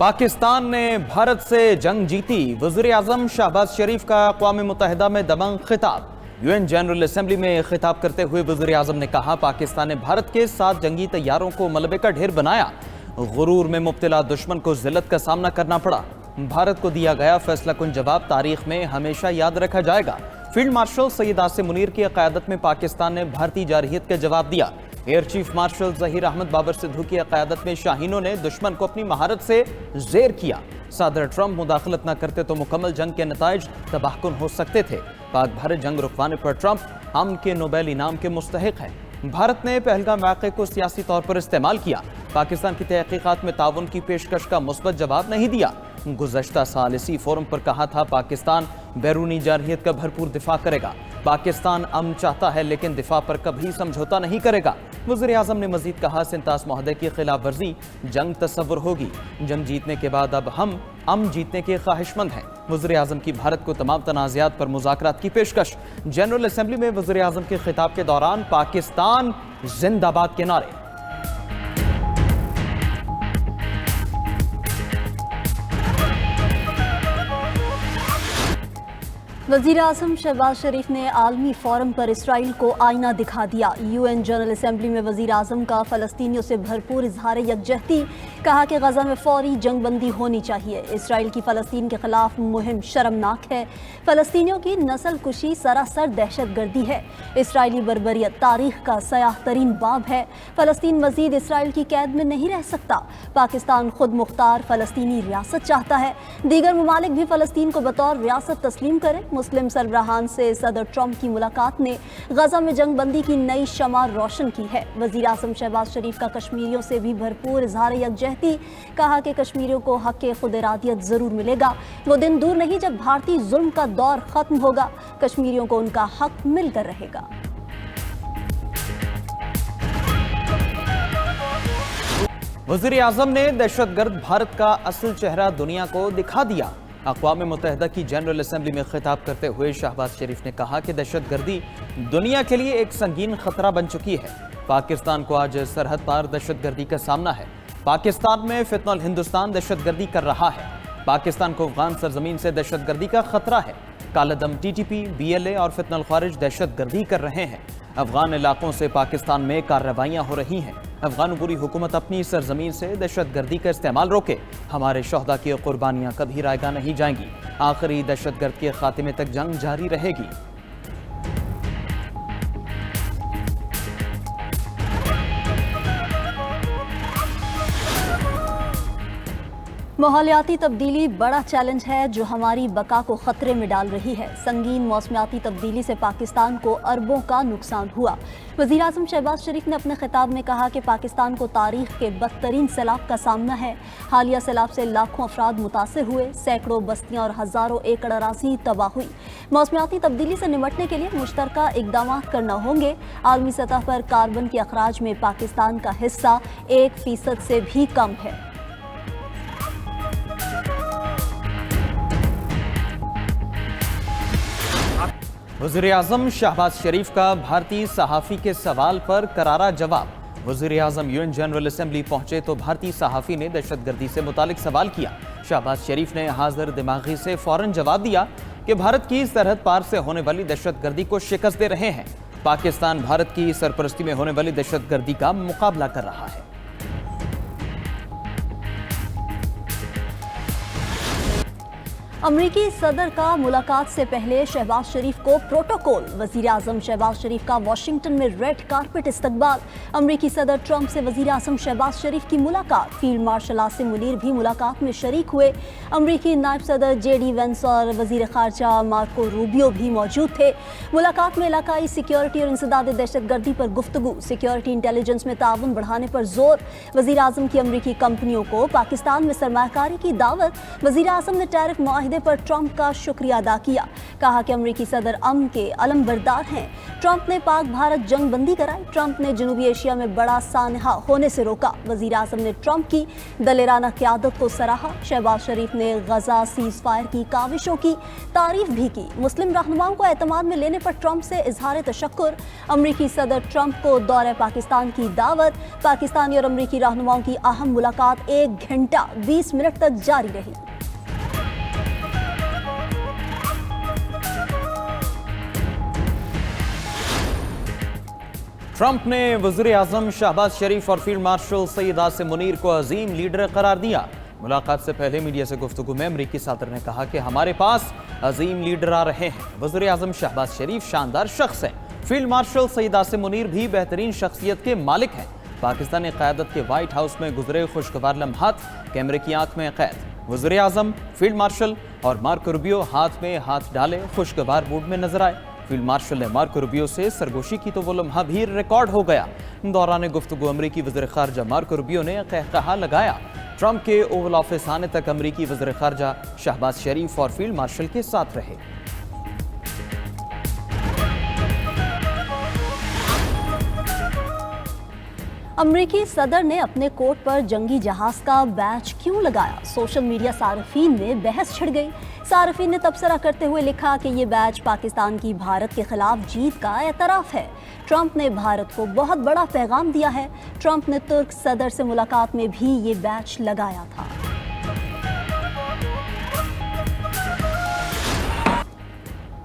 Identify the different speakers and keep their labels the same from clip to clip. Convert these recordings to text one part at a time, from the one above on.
Speaker 1: पाकिस्तान ने भारत से जंग जीती। वज़ीर आज़म शहबाज शरीफ का अक़वाम मुत्तहिदा में दबंग खिताब। यूएन जनरल असेंबली में खिताब करते हुए वज़ीर आज़म ने कहा, पाकिस्तान ने भारत के 7 जंगी तैयारों को मलबे का ढेर बनाया। गुरूर में मुब्तला दुश्मन को ज़िल्लत का सामना करना पड़ा। भारत को दिया गया फैसला कुन जवाब तारीख में हमेशा याद रखा जाएगा। फील्ड मार्शल सैयद आसिम मुनीर की क़यादत में पाकिस्तान ने भारतीय जारहियत का जवाब दिया। Air chief marshal Zaheer Ahmed Babar Sidhu की क़यादत में शाहीनों ने दुश्मन को अपनी महारत से ज़ेर किया। सदर ट्रंप मुदाखलत न करते तो मुकम्मल जंग के नताइज तबाहकुन हो सकते थे। पाक भारत जंग रुकवाने पर ट्रंप अमन के नोबेल इनाम के मुस्तहिक हैं। भारत ने पहलगाम वाक़े को सियासी तौर पर इस्तेमाल किया। पाकिस्तान की तहक़ीक़ात में ताउन की पेशकश का मुस्बत जवाब नहीं दिया। गुज़श्ता साल इसी फोरम पर कहा था, पाकिस्तान बैरूनी जारहियत का भरपूर दिफा करेगा। पाकिस्तान अमन चाहता है लेकिन दिफा पर कभी समझौता नहीं करेगा। वज़ीर आज़म ने मजीद कहा, सिंतास माहदे की खिलाफ वर्जी जंग तस्वुर होगी। जंग जीतने के बाद अब हम अमन जीतने के ख्वाहिशमंद हैं। वज़ीर आज़म की भारत को तमाम तनाज़ात पर मुज़ाकरात की पेशकश। जनरल असेंबली में वज़ीर आज़म के खिताब के दौरान पाकिस्तान जिंदाबाद के नारे।
Speaker 2: वज़ीर आज़म शहबाज शरीफ ने आलमी फोरम पर इसराइल को आईना दिखा दिया। यूएन जनरल असेंबली में वज़ीर आज़म का फ़लस्तीनियों से भरपूर इजहार यकजहती। कहा कि गज़ा में फ़ौरी जंग बंदी होनी चाहिए। इसराइल की फ़लस्तीन के ख़िलाफ़ मुहिम शर्मनाक है। फ़लस्तीनियों की नस्ल कुशी सरासर दहशत गर्दी है। इसराइली बर्बरियत तारीख़ का सयाह तरीन बाब है। फ़लस्तीन मज़ीद इसराइल की कैद में नहीं रह सकता। पाकिस्तान खुद मुख्तार फ़लस्तीनी रियासत चाहता है। दीगर ममालिक भी फ़लस्तीन को बतौर रियासत तस्लीम करें। मुस्लिम सरबराहान से सदर ट्रंप की मुलाकात ने गजा में जंग बंदी की नई शमा रोशन की है। वज़ीर आज़म शहबाज शरीफ का कश्मीरियों से भी भरपूर इजहार यकजहती। कहा कि कश्मीरियों को हक़ खुद इरादियत ज़रूर मिलेगा। वो दिन दूर नहीं जब भारतीय जुल्म का दौर ख़त्म होगा। कश्मीरियों को उनका हक़ मिलकर रहेगा।
Speaker 1: वज़ीर आज़म ने दहशतगर्द भारत का असल चेहरा दुनिया को दिखा दिया। अक़वाम मुत्तहिदा की जनरल असेंबली में खिताब करते हुए शहबाज शरीफ ने कहा कि दहशतगर्दी दुनिया के लिए एक संगीन खतरा बन चुकी है। पाकिस्तान को आज सरहद पार दहशतगर्दी का सामना है। पाकिस्तान में फितनल हिंदुस्तान दहशतगर्दी कर रहा है। पाकिस्तान को अफगान सरजमीन से दहशतगर्दी का खतरा है। कालादम टीटीपी, बीएलए और फितनल खारिज दहशतगर्दी कर रहे हैं। अफगान इलाकों से पाकिस्तान में कार्रवाइयाँ हो रही हैं। अफगान बुरी हुकूमत अपनी सरजमीन से दहशतगर्दी का इस्तेमाल रोके। हमारे शहदा की कुर्बानियाँ कभी रायगा नहीं जाएंगी। आखिरी दहशतगर्द के खात्मे तक जंग जारी रहेगी।
Speaker 2: माहौलियाती तब्दीली बड़ा चैलेंज है जो हमारी बका को खतरे में डाल रही है। संगीन मौसमियाती तब्दीली से पाकिस्तान को अरबों का नुकसान हुआ। वज़ीर आज़म शहबाज शरीफ ने अपने खिताब में कहा कि पाकिस्तान को तारीख़ के बदतरीन सैलाब का सामना है। हालिया सैलाब से लाखों अफराद मुतासिर हुए। सैकड़ों बस्तियाँ और हज़ारों एकड़ अराज़ी तबाह हुई। मौसमियाती तब्दीली से निमटने के लिए मुश्तरका इक़दाम करना होंगे। आलमी सतह पर कार्बन के अखराज में पाकिस्तान का हिस्सा 1% से भी कम है।
Speaker 1: वज़ीर आज़म शहबाज शरीफ का भारतीय सहाफ़ी के सवाल पर करारा जवाब। वज़ीर आज़म यूएन जनरल असेंबली पहुंचे तो भारतीय सहाफ़ी ने दहशतगर्दी से मुतालिक सवाल किया। शहबाज शरीफ ने हाजिर दिमागी से फौरन जवाब दिया कि भारत की सरहद पार से होने वाली दहशतगर्दी को शिकस्त दे रहे हैं। पाकिस्तान भारत की सरपरस्ती में होने वाली दहशतगर्दी का मुकाबला कर रहा है।
Speaker 2: अमरीकी सदर का मुलाकात से पहले शहबाज शरीफ को प्रोटोकॉल। वज़ीर आज़म शहबाज शरीफ का वाशिंगटन में रेड कारपेट इस्तकबाल। अमरीकी सदर ट्रंप से वज़ीर आज़म शहबाज शरीफ की मुलाकात। फील्ड मार्शल आसिम मुनीर भी मुलाकात में शरीक हुए। अमरीकी नायब सदर JD वेंस और वज़ीर ख़ारजा मार्को रूबियो भी मौजूद थे। मुलाकात में इलाकाई सिक्योरिटी और इंसदाद दहशतगर्दी पर गुफ्तगू। सिक्योरिटी इंटेलिजेंस में ताउन बढ़ाने पर जोर। वज़ीर आज़म की अमरीकी कंपनियों को पाकिस्तान में सरमायाकारी की दावत। वज़ीर आज़म ने टैरिफ معاہدے पर ट्रंप का शुक्रिया अदा किया। कहा कि अमरीकी सदर अमन के अलमबरदार हैं। ट्रंप ने पाक भारत जंग बंदी कराई। ट्रंप ने जनूबी एशिया में बड़ा सानहा होने से रोका। वजीर आजम ने ट्रंप की दलेराना क़यादत को सराहा। शहबाज शरीफ ने गजा सीज फायर की काविशों की तारीफ भी की। मुस्लिम रहनुमाओं को एतमाद में लेने पर ट्रंप से इजहार तशक्कुर। अमरीकी सदर ट्रंप को दौरे पाकिस्तान की दावत। पाकिस्तानी और अमरीकी रहनुमाओं की अहम मुलाकात 1 घंटा 20 मिनट तक जारी रही।
Speaker 1: ट्रंप ने वज़ीर आज़म शहबाज शरीफ और फील्ड मार्शल सईद आसिम मुनीर को अजीम लीडर करार दिया। मुलाकात से पहले मीडिया से गुफ्तगू में अमरीकी सदर ने कहा कि हमारे पास अजीम लीडर आ रहे हैं। वज़ीर आज़म शहबाज शरीफ शानदार शख्स हैं। फील्ड मार्शल सईद आसिम मुनीर भी बेहतरीन शख्सियत के मालिक हैं। पाकिस्तानी क़यादत के व्हाइट हाउस में गुजरे खुशगवार लम्हात कैमरे की आंख में कैद। वज़ीर आज़म, फील्ड मार्शल और मार्को रूबियो हाथ में हाथ डाले खुशगवार मूड में नजर आए। फील्ड मार्शल ने मार्को रूबियो से सरगोशी की तो वो लम्हा भी रिकॉर्ड हो गया। दौरान गुफ्तगू अमरीकी वज़ीर ख़ारजा मार्को रूबियो ने कहकहा लगाया। ट्रंप के ओवल ऑफिस आने तक अमरीकी वज़ीर ख़ारजा शहबाज शरीफ और फील्ड मार्शल के साथ रहे।
Speaker 2: अमरीकी सदर ने अपने कोट पर जंगी जहाज का बैच क्यों लगाया? सोशल मीडिया सार्फिन में बहस छिड़ गई। सार्फिन ने तबसरा करते हुए लिखा कि ये बैच पाकिस्तान की भारत के खिलाफ जीत का एतराफ़ है। ट्रंप ने भारत को बहुत बड़ा पैगाम दिया है। ट्रंप ने तुर्क सदर से मुलाकात में भी ये बैच लगाया था।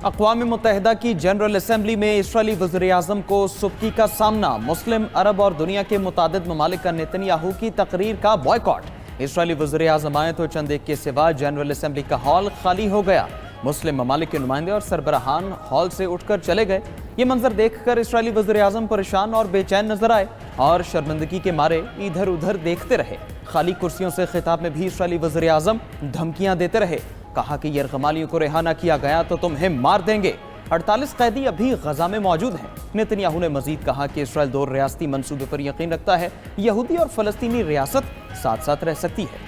Speaker 1: अक़वाम मुत्तहिदा की जनरल असम्बली में इसराइली वज़ीर आज़म को सुबकी का सामना। मुस्लिम, अरब और दुनिया के मुतादिद ममालिक का नेतन्याहू की तकरीर का बॉयकॉट। इसराइली वज़ीर आज़म आए तो चंद एक के सिवा जनरल असम्बली का हॉल खाली हो गया। मुस्लिम ममालिक के नुमाइंदे और सरबराहान हॉल से उठकर चले गए। ये मंजर देखकर इसराइली वज़ीर आज़म परेशान और बेचैन नजर आए और शर्मिंदगी के मारे इधर उधर देखते रहे। खाली कुर्सियों से खिताब में भी इसराइली वज़ीर आज़म धमकियां देते रहे। कहा कि यरगमालियों को रिहा न किया गया तो तुम्हें मार देंगे। 48 कैदी अभी गजा में मौजूद हैं। नेतन्याहू ने मजीद कहा कि इसराइल 2 रियासती मंसूबे पर यकीन रखता है। यहूदी और फलस्तीनी रियासत साथ साथ रह सकती है।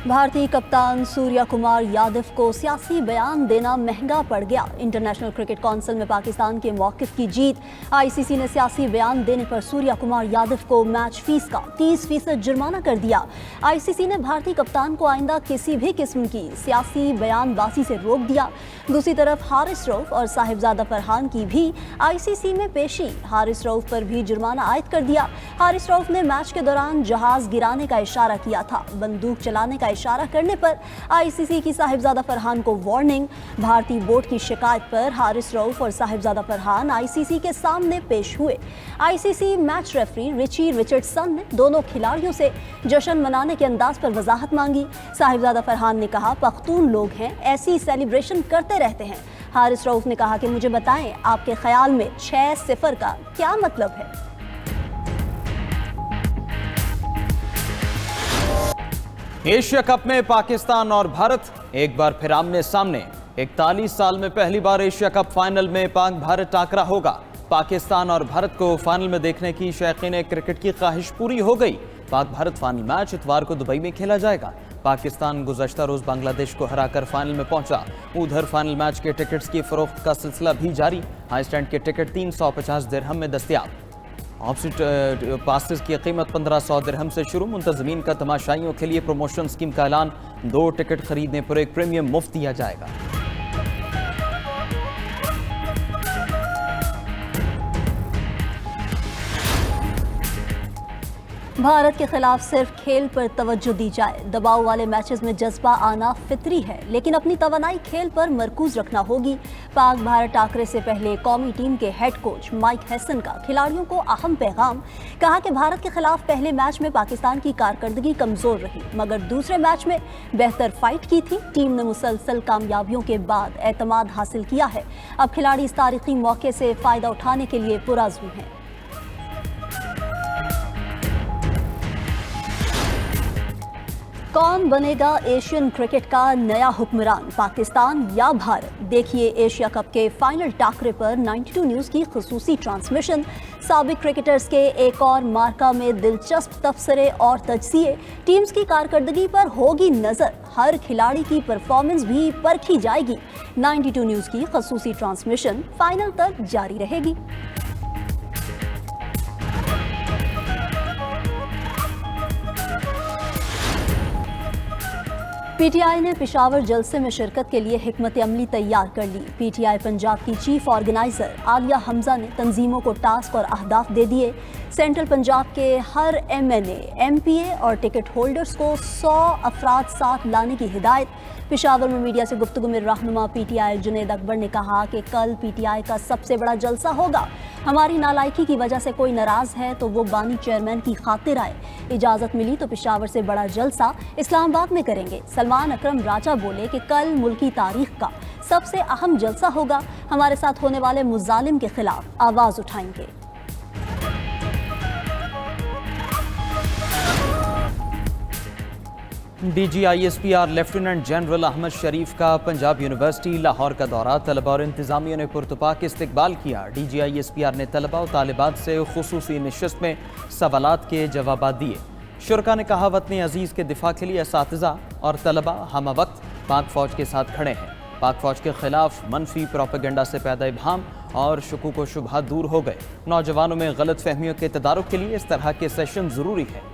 Speaker 2: भारतीय कप्तान सूर्या कुमार यादव को सियासी बयान देना महंगा पड़ गया। इंटरनेशनल क्रिकेट काउंसिल में पाकिस्तान के मौक़िफ़ की जीत। आईसीसी ने सियासी बयान देने पर सूर्या कुमार यादव को मैच फीस का 30% जुर्माना कर दिया। आईसीसी ने भारतीय कप्तान को आइंदा किसी भी किस्म की सियासी बयानबाजी से रोक दिया। दूसरी तरफ हारिस रऊफ और साहिबजादा फरहान की भी आईसीसी में पेशी। हारिस रऊफ पर भी जुर्माना आयद कर दिया। हारिस रऊफ ने मैच के दौरान जहाज गिराने का इशारा किया था। बंदूक चलाने का इशारा करने पर आईसीसी की साहिबजादा फरहान को वार्निंग। भारतीय बोर्ड की शिकायत पर हारिस रऊफ और साहिबजादा फरहान आईसीसी के सामने पेश हुए। ICC match referee Richie Richardson ने दोनों खिलाड़ियों से जश्न मनाने के अंदाज पर वजाहत मांगी। साहिबजादा फरहान ने कहा, पख्तून लोग हैं, ऐसी सेलिब्रेशन करते रहते हैं। हारिस रऊफ ने कहा कि मुझे बताएं, आपके ख्याल में 6-0 का क्या मतलब है?
Speaker 1: एशिया कप में पाकिस्तान और भारत एक बार फिर आमने सामने। 41 साल में पहली बार एशिया कप फाइनल में पाक भारत टाकरा होगा। पाकिस्तान और भारत को फाइनल में देखने की शौकीन क्रिकेट की ख्वाहिश पूरी हो गई। पाक भारत फाइनल मैच इतवार को दुबई में खेला जाएगा। पाकिस्तान गुज़श्ता रोज बांग्लादेश को हराकर फाइनल में पहुंचा। उधर फाइनल मैच के टिकट्स की फरोख्त का सिलसिला भी जारी। हाई स्टैंड के टिकट 350 दिरहम में दस्तयाब। ऑप्सिट पासेस की कीमत 1500 दिरहम से शुरू। मुंतज़मीन का तमाशाइयों के लिए प्रमोशन स्कीम का ऐलान। 2 टिकट खरीदने पर एक प्रीमियम मुफ्त दिया जाएगा।
Speaker 2: भारत के खिलाफ सिर्फ खेल पर तवज्जो दी जाए। दबाव वाले मैचेस में जज्बा आना फितरी है, लेकिन अपनी तवानाई खेल पर मरकूज रखना होगी। पाक भारत टाकरे से पहले कौमी टीम के हेड कोच माइक हैसन का खिलाड़ियों को अहम पैगाम। कहा कि भारत के खिलाफ पहले मैच में पाकिस्तान की कारकर्दगी कमजोर रही, मगर दूसरे मैच में बेहतर फाइट की थी। टीम ने मुसलसल कामयाबियों के बाद एतमाद हासिल किया है। अब खिलाड़ी इस तारीखी मौके से फायदा उठाने के लिए पुरअज़्म हैं। कौन बनेगा एशियन क्रिकेट का नया हुक्मरान, पाकिस्तान या भारत? देखिए एशिया कप के फाइनल टाकरे पर 92 न्यूज़ की खुसूसी ट्रांसमिशन। साबिक क्रिकेटर्स के एक और मार्का में दिलचस्प तबसरे और तजज़िये। टीम्स की कारकर्दगी पर होगी नज़र, हर खिलाड़ी की परफॉर्मेंस भी परखी जाएगी। 92 न्यूज़ की खुसूसी ट्रांसमिशन फाइनल तक जारी रहेगी। पीटीआई ने पेशावर जलसे में शिरकत के लिए हिकमत अमली तैयार कर ली। पीटीआई पंजाब की चीफ ऑर्गेनाइजर आलिया हमजा ने तंजीमों को टास्क और अहदाफ दे दिए। सेंट्रल पंजाब के हर एमएनए, एमपीए और टिकट होल्डर्स को 100 अफराद साथ लाने की हिदायत। पेशावर में मीडिया से गुफ्तगू में रहनुमा पीटीआई जुनेद अकबर ने कहा कि कल पीटीआई का सबसे बड़ा जलसा होगा। हमारी नालायकी की वजह से कोई नाराज है तो वो बानी चेयरमैन की खातिर आए। इजाज़त मिली तो पेशावर से बड़ा जलसा इस्लामाबाद में करेंगे। सलमान अकरम राजा बोले कि कल मुल्की तारीख का सबसे अहम जलसा होगा। हमारे साथ होने वाले मुजालिम के खिलाफ आवाज़ उठाएंगे।
Speaker 1: DGISPR लेफ्टिनेंट जनरल अहमद शरीफ का पंजाब यूनिवर्सिटी लाहौर का दौरा। तलबा और इंतजामिया ने पुरतपाक इस्तकबाल किया। DGISPR ने तलबा और तालिबात से खुसूसी नशिस्त में सवालात के जवाब दिए। शुरका ने कहा वतन अजीज़ के दिफा के लिए असातिज़ा और तलबा हम वक्त पाक फ़ौज के साथ खड़े हैं। पाक फ़ौज के खिलाफ मनफी प्रोपेगेंडा से पैदा इबहाम और शुकूक व शुबहात दूर हो गए। नौजवानों में गलत फहमियों के तदारुक के लिए इस तरह के सेशन ज़रूरी है।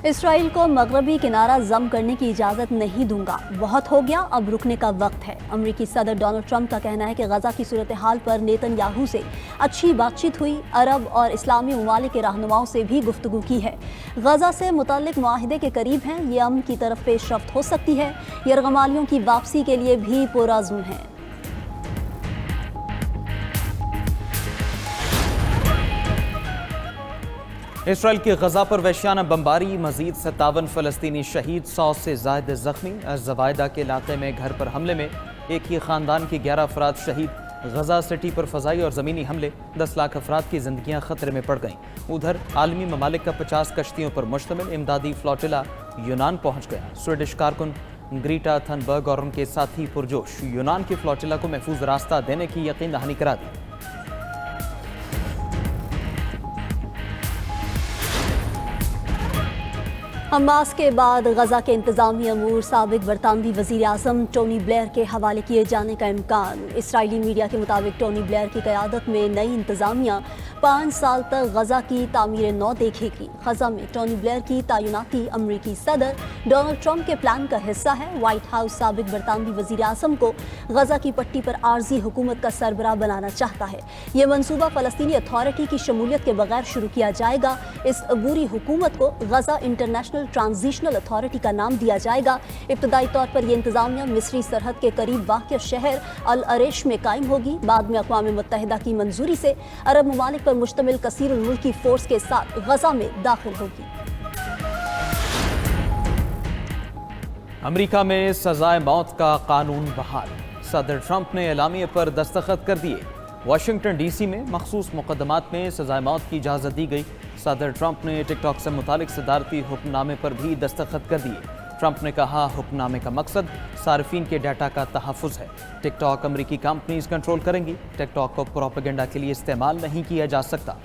Speaker 2: इसराइल को मगरबी किनारा जम करने की इजाज़त नहीं दूंगा, बहुत हो गया, अब रुकने का वक्त है। अमरीकी सदर डोनाल्ड ट्रंप का कहना है कि गजा की सूरत हाल पर नेतन्याहू से अच्छी बातचीत हुई। अरब और इस्लामी ममालिक के रहनुमाओं से भी गुफ्तगू की है। गजा से मुतल्लिक मुआहिदे के करीब हैं, ये अमन की तरफ पेशरफ्त हो सकती है। यरगमालियों की वापसी के लिए भी पुरअज़्म हैं।
Speaker 1: इसराइल की गजा पर वहशियाना बमबारी, मजीद 57 फ़लस्तीनी शहीद, 100 से ज़ायद ज़ख्मी। ज़वायदा के इलाके में घर पर हमले में एक ही ख़ानदान के 11 अफराद शहीद। गजा सिटी पर फ़ज़ाई और ज़मीनी हमले, 10 लाख अफराद की ज़िंदगियाँ ख़तरे में पड़ गईं। उधर आलमी ममालिक का 50 कश्तियों पर मुश्तमिल इमदादी फ्लोटिला यूनान पहुँच गया। स्वीडिश कारकुन ग्रीटा थनबर्ग और उनके साथी पुरजोश यूनान की फ्लोटिला को महफूज रास्ता देने की यकीन दहानी करा दी।
Speaker 2: हमास के बाद गजा के इंतजामी अमूर साबिक बरतानवी वज़ीर आज़म टोनी ब्लेयर के हवाले किए जाने का इम्कान। इसराइली मीडिया के मुताबिक टोनी ब्लेयर की क़यादत में नई इंतजामिया 5 साल तक गजा की तामीर नौ देखेगी। गजा में टोनी ब्लेयर की तैनाती अमरीकी सदर डोनाल्ड ट्रंप के प्लान का हिस्सा है। वाइट हाउस साबिक बरतानवी वज़ीर आज़म को गजा की पट्टी पर आर्जी हुकूमत का सरबराह बनाना चाहता है। ये मनसूबा फ़लस्तीनी अथॉरिटी की शमूलियत के बगैर शुरू किया जाएगा। इस अबूरी हुकूमत को गजा इंटरनेशनल ट्रांजिशनल अथॉरिटी का नाम दिया जाएगा। इब्तदाई तौर पर यह इंतजामिया मिस्री सरहद के करीब वाक़िअ शहर अल अरेश में कायम होगी। बाद में अक़वाम मुत्तहिदा की मंजूरी से अरब ममालिक पर मुश्तमिल कसीर मुल्की फोर्स के साथ गजा में दाखिल होगी।
Speaker 1: अमेरिका में सजाए मौत का कानून बहाल, सदर ट्रंप ने एलामिये पर दस्तखत कर दिए। वाशिंगटन डीसी में मखसूस मुकदमात में सजाए मौत की इजाज़त दी गई। सदर ट्रंप ने टिकटॉक से मुतालिक सदारती हुक्मनामे पर भी दस्तखत कर दिए। ट्रंप ने कहा हुक्मनामे का मकसद सार्फिन के डाटा का तहफ़्फ़ुज़ है। टिकटॉक अमरीकी कंपनीज कंट्रोल करेंगी। टिकटॉक को प्रोपेगेंडा के लिए इस्तेमाल नहीं किया जा सकता।